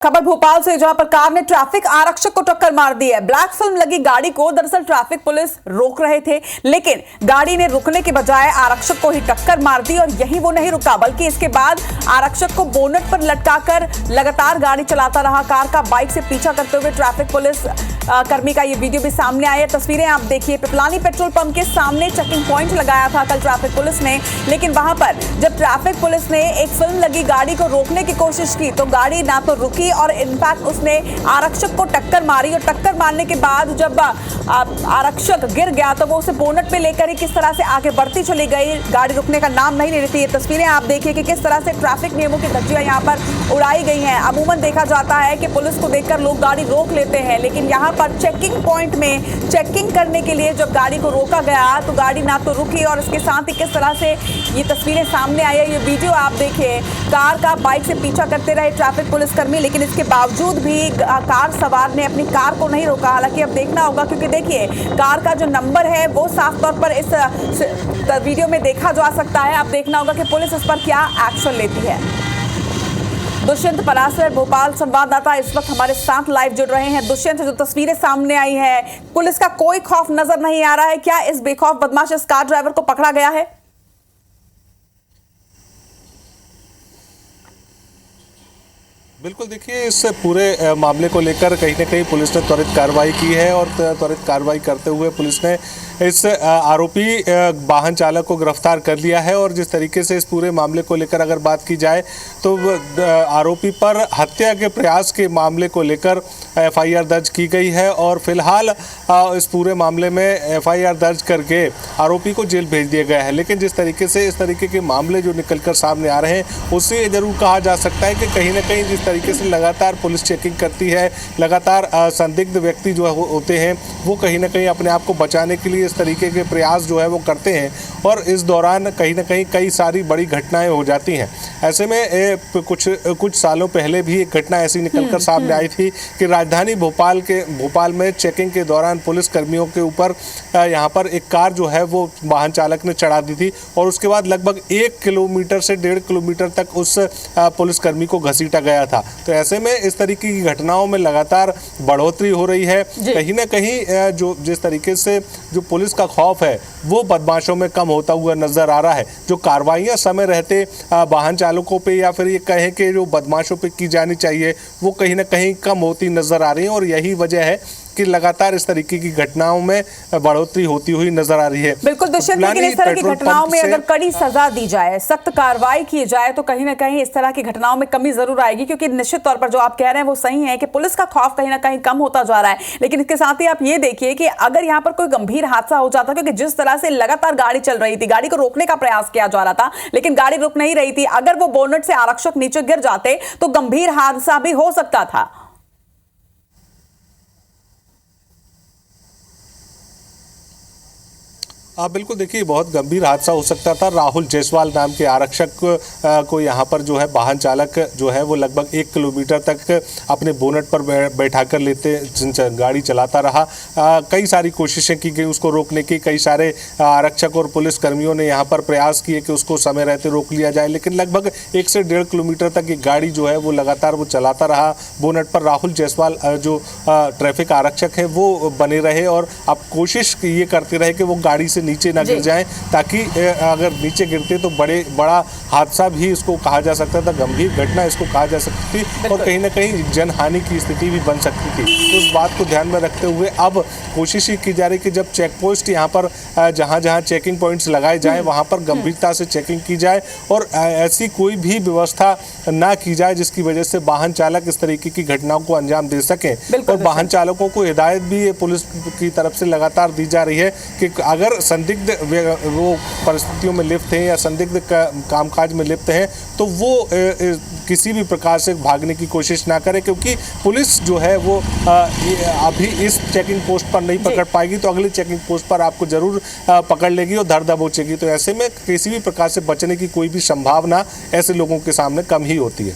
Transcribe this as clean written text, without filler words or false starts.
खबर भोपाल से, जहां पर कार ने ट्रैफिक आरक्षक को टक्कर मार दी है। ब्लैक फिल्म लगी गाड़ी को दरअसल ट्रैफिक पुलिस रोक रहे थे, लेकिन गाड़ी ने रुकने के बजाय आरक्षक को ही टक्कर मार दी। और यही वो नहीं रुका, बल्कि इसके बाद आरक्षक को बोनट पर लटकाकर लगातार गाड़ी चलाता रहा। कार का बाइक से पीछा करते हुए ट्रैफिक पुलिस कर्मी का ये वीडियो भी सामने आया। तस्वीरें आप देखिए, पिपलानी पेट्रोल पंप के सामने चेकिंग पॉइंट लगाया था कल ट्रैफिक पुलिस ने, लेकिन वहां पर जब ट्रैफिक पुलिस ने एक फिल्म लगी गाड़ी को रोकने की कोशिश की तो गाड़ी ना तो रुकी और इनफैक्ट उसने आरक्षक को टक्कर मारी। और टक्कर मारने के बाद जब आरक्षक गिर गया तो वो उसे बोनट पे लेकर ही किस तरह से आगे बढ़ती चली गई। गाड़ी रुकने का नाम नहीं ले रही थी। ये तस्वीरें आप देखिए कि किस तरह से ट्रैफिक नियमों की धज्जियां यहाँ पर उड़ाई गई हैं। अमूमन देखा जाता है कि पुलिस को देखकर लोग गाड़ी रोक लेते हैं, लेकिन यहाँ पर चेकिंग पॉइंट में चेकिंग करने के लिए जब गाड़ी को रोका गया तो गाड़ी ना तो रुकी और इसके साथ ही किस तरह से ये तस्वीरें सामने आई है। ये वीडियो आप देखिए, कार का बाइक से पीछा करते रहे ट्रैफिक पुलिसकर्मी, लेकिन इसके बावजूद भी कार सवार ने अपनी कार को नहीं रोका। हालांकि अब देखना होगा, क्योंकि देखिए कार का जो नंबर है वो साफ तौर पर इस वीडियो में देखा जा सकता है। अब देखना होगा कि पुलिस इस पर क्या एक्शन लेती है। दुष्यंत परासर भोपाल संवाददाता इस वक्त हमारे साथ लाइव जुड़ रहे हैं। दुष्यंत, जो तस्वीरें सामने आई है, पुलिस का कोई खौफ नजर नहीं आ रहा है। क्या इस बेखौफ बदमाश इस कार ड्राइवर को पकड़ा गया है? बिल्कुल, देखिए इस पूरे मामले को लेकर कहीं ना कहीं पुलिस ने त्वरित कार्रवाई की है और त्वरित कार्रवाई करते हुए पुलिस ने इस आरोपी वाहन चालक को गिरफ्तार कर लिया है। और जिस तरीके से इस पूरे मामले को लेकर अगर बात की जाए तो आरोपी पर हत्या के प्रयास के मामले को लेकर एफआईआर दर्ज की गई है और फिलहाल इस पूरे मामले में एफआईआर दर्ज करके आरोपी को जेल भेज दिया गया है। लेकिन जिस तरीके से इस तरीके के मामले जो निकलकर सामने आ रहे हैं, उससे ये जरूर कहा जा सकता है कि कहीं ना कहीं जिस तरीके से लगातार पुलिस चेकिंग करती है, लगातार संदिग्ध व्यक्ति जो होते हैं वो कहीं ना कहीं अपने आप को बचाने के लिए इस तरीके के प्रयास जो है वो करते हैं और इस दौरान कहीं ना कहीं कई सारी बड़ी घटनाएं हो जाती हैं। ऐसे में कुछ सालों पहले भी एक घटना ऐसी निकलकर सामने आई थी कि राजधानी भोपाल में चेकिंग के दौरान पुलिस कर्मियों के ऊपर यहाँ पर एक कार जो है वो वाहन चालक ने चढ़ा दी थी और उसके बाद लगभग 1 किलोमीटर से 1.5 किलोमीटर तक उस पुलिसकर्मी को घसीटा गया था। तो ऐसे में इस तरीके की घटनाओं में लगातार बढ़ोतरी हो रही है। कहीं ना कहीं जो जिस तरीके से जो पुलिस का खौफ है वो बदमाशों में कम होता हुआ नजर आ रहा है। जो कार्रवाइयां समय रहते वाहन चालकों पे या फिर ये कहें कि जो बदमाशों पे की जानी चाहिए वो कहीं ना कहीं कम होती नजर आ रही है और यही वजह है कि लगातार इस तरीके की घटनाओं में बढ़ोतरी होती हुई नजर आ रही है। बिल्कुल दुष्यंत, लेकिन इस तरह की घटनाओं में अगर कड़ी सजा दी जाए, सख्त कार्रवाई की जाए तो कहीं ना कहीं इस तरह की घटनाओं में कमी जरूर आएगी। क्योंकि निश्चित तौर पर जो आप कह रहे हैं वो सही है कि पुलिस का खौफ कहीं ना कहीं कम होता जा रहा है। लेकिन इसके साथ ही आप ये देखिए कि अगर यहाँ पर कोई गंभीर हादसा हो जाता, क्योंकि जिस तरह से लगातार गाड़ी चल रही थी, गाड़ी को रोकने का प्रयास किया जा रहा था लेकिन गाड़ी रुक नहीं रही थी, अगर वो बोनट से आरक्षक नीचे गिर जाते तो गंभीर हादसा भी हो सकता था। आप बिल्कुल, देखिए बहुत गंभीर हादसा हो सकता था। राहुल जायसवाल नाम के आरक्षक को यहाँ पर जो है वाहन चालक जो है वो लगभग 1 किलोमीटर तक अपने बोनट पर बैठाकर गाड़ी चलाता रहा। कई सारी कोशिशें की गई उसको रोकने की, कई सारे आरक्षक और पुलिस कर्मियों ने यहाँ पर प्रयास किए कि उसको समय रहते रोक लिया जाए, लेकिन लगभग 1 से 1.5 किलोमीटर तक ये गाड़ी जो है वो लगातार वो चलाता रहा बोनट पर। राहुल जायसवाल जो ट्रैफिक आरक्षक है वो बने रहे और अब कोशिश ये करते रहे कि वो गाड़ी से नीचे ना गिर जाएं, ताकि अगर नीचे गिरते तो बड़ा हादसा भी इसको कहा जा सकता था, गंभीर घटना इसको कहा जा सकती थी और कहीं ना कहीं जनहानि की स्थिति भी बन सकती थी। तो उस बात को ध्यान में रखते हुए अब कोशिश की जा रही कि जब चेक पोस्ट यहाँ पर जहाँ चेकिंग पॉइंट्स लगाए जाए वहाँ पर गंभीरता से चेकिंग की जाए और ऐसी कोई भी व्यवस्था ना की जाए जिसकी वजह से वाहन चालक इस तरीके की घटनाओं को अंजाम दे सकें। और वाहन चालकों को हिदायत भी पुलिस की तरफ से लगातार दी जा रही है कि अगर संदिग्ध वो परिस्थितियों में लिप्त हैं या संदिग्ध कामकाज में लिप्त हैं तो वो किसी भी प्रकार से भागने की कोशिश ना करें, क्योंकि पुलिस जो है वो अभी इस चेकिंग पोस्ट पर नहीं पकड़ पाएगी तो अगली चेकिंग पोस्ट पर आपको जरूर पकड़ लेगी और धर दबोचेगी। तो ऐसे में किसी भी प्रकार से बचने की कोई भी संभावना ऐसे लोगों के सामने कम ही होती है।